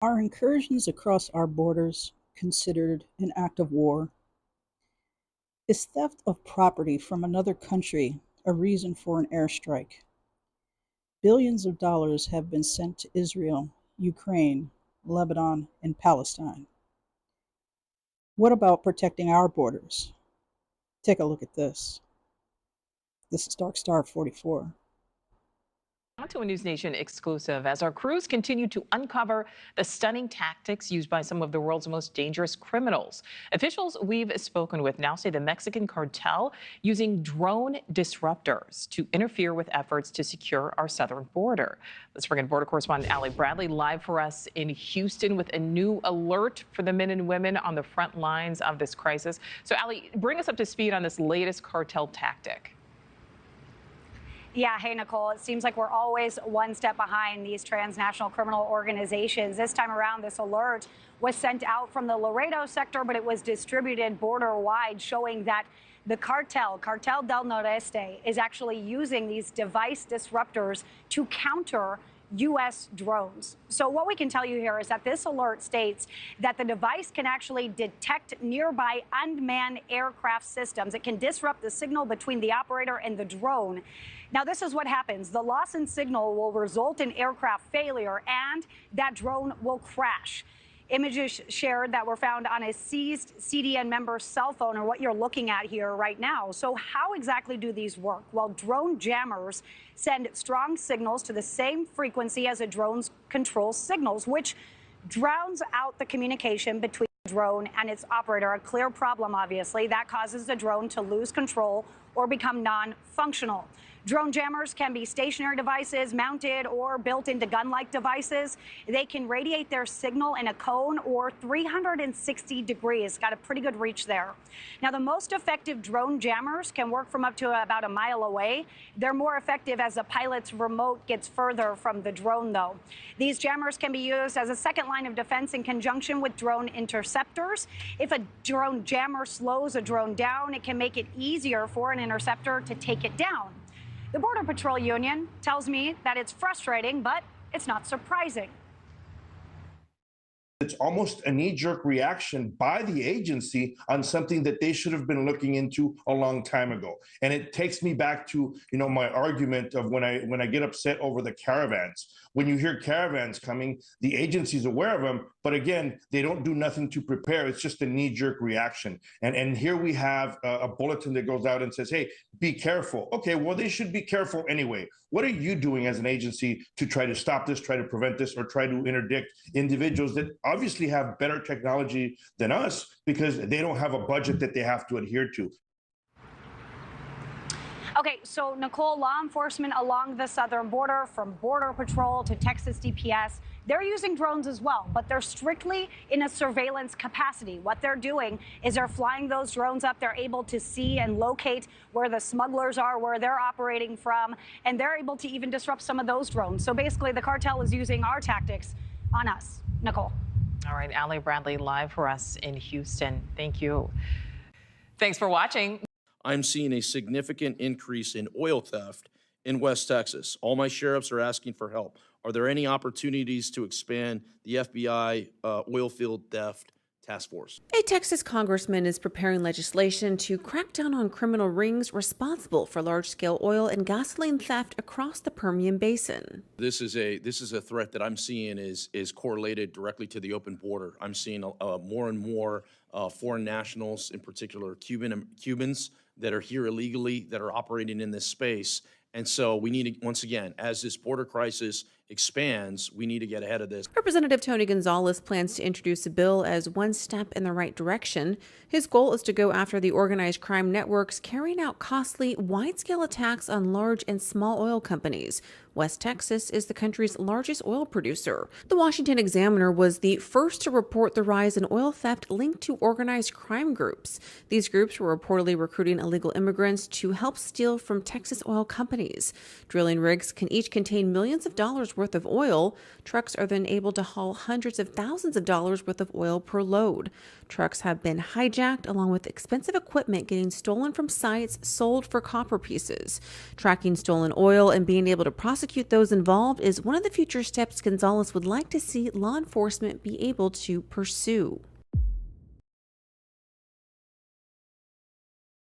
Are incursions across our borders considered an act of war? Is theft of property from another country a reason for an airstrike? Billions of dollars have been sent to Israel, Ukraine, Lebanon, and Palestine. What about protecting our borders? Take a look at this. This is Dark Star 44. On to a News Nation exclusive as our crews continue to uncover the stunning tactics used by some of the world's most dangerous criminals. Officials we've spoken with now say the Mexican cartel using drone disruptors to interfere with efforts to secure our southern border. Let's bring in border correspondent Ali Bradley live for us in Houston with a new alert for the men and women on the front lines of this crisis. So Ali, bring us up to speed on this latest cartel tactic. Yeah, hey, Nicole, it seems like we're always one step behind these transnational criminal organizations. This time around, this alert was sent out from the Laredo sector, but it was distributed border-wide, showing that the Cartel del Noreste, is actually using these device disruptors to counter U.S. drones. So what we can tell you here is that this alert states that the device can actually detect nearby unmanned aircraft systems. It can disrupt the signal between the operator and the drone. Now, this is what happens. The loss in signal will result in aircraft failure, and that drone will crash. Images shared that were found on a seized CDN member's cell phone are what you're looking at here right now. So how exactly do these work? Well, drone jammers send strong signals to the same frequency as a drone's control signals, which drowns out the communication between the drone and its operator. A clear problem, obviously, that causes the drone to lose control or become non-functional. Drone jammers can be stationary devices mounted or built into gun-like devices. They can radiate their signal in a cone or 360 degrees. Got a pretty good reach there. Now, the most effective drone jammers can work from up to about a mile away. They're more effective as the pilot's remote gets further from the drone, though. These jammers can be used as a second line of defense in conjunction with drone interceptors. If a drone jammer slows a drone down, it can make it easier for an interceptor to take it down. The Border Patrol Union tells me that it's frustrating, but it's not surprising. It's almost a knee-jerk reaction by the agency on something that they should have been looking into a long time ago. And it takes me back to, my argument of when I get upset over the caravans. When you hear caravans coming, the agency's aware of them, but again, they don't do nothing to prepare. It's just a knee-jerk reaction. And here we have a bulletin that goes out and says, hey, be careful. Okay, well, they should be careful anyway. What are you doing as an agency to try to stop this, try to prevent this, or try to interdict individuals that obviously have better technology than us because they don't have a budget that they have to adhere to? Okay, so Nicole, law enforcement along the southern border, from Border Patrol to Texas DPS, they're using drones as well, but they're strictly in a surveillance capacity. What they're doing is they're flying those drones up. They're able to see and locate where the smugglers are, where they're operating from, and they're able to even disrupt some of those drones. So basically, the cartel is using our tactics on us. Nicole. All right, Ali Bradley live for us in Houston. Thank you. Thanks for watching. I'm seeing a significant increase in oil theft in West Texas. All my sheriffs are asking for help. Are there any opportunities to expand the FBI oil field theft task force? A Texas congressman is preparing legislation to crack down on criminal rings responsible for large-scale oil and gasoline theft across the Permian Basin. This is a threat that I'm seeing is correlated directly to the open border. I'm seeing more and more foreign nationals, in particular Cubans, that are here illegally, that are operating in this space. And so we need to, once again, as this border crisis expands, we need to get ahead of this. Representative Tony Gonzalez plans to introduce a bill as one step in the right direction. His goal is to go after the organized crime networks carrying out costly, wide-scale attacks on large and small oil companies. West Texas is the country's largest oil producer. The Washington Examiner was the first to report the rise in oil theft linked to organized crime groups. These groups were reportedly recruiting illegal immigrants to help steal from Texas oil companies. Drilling rigs can each contain millions of dollars worth of oil. Trucks are then able to haul hundreds of thousands of dollars worth of oil per load. Trucks have been hijacked along with expensive equipment getting stolen from sites sold for copper pieces. Tracking stolen oil and being able to prosecute prosecute those involved is one of the future steps Gonzalez would like to see law enforcement be able to pursue.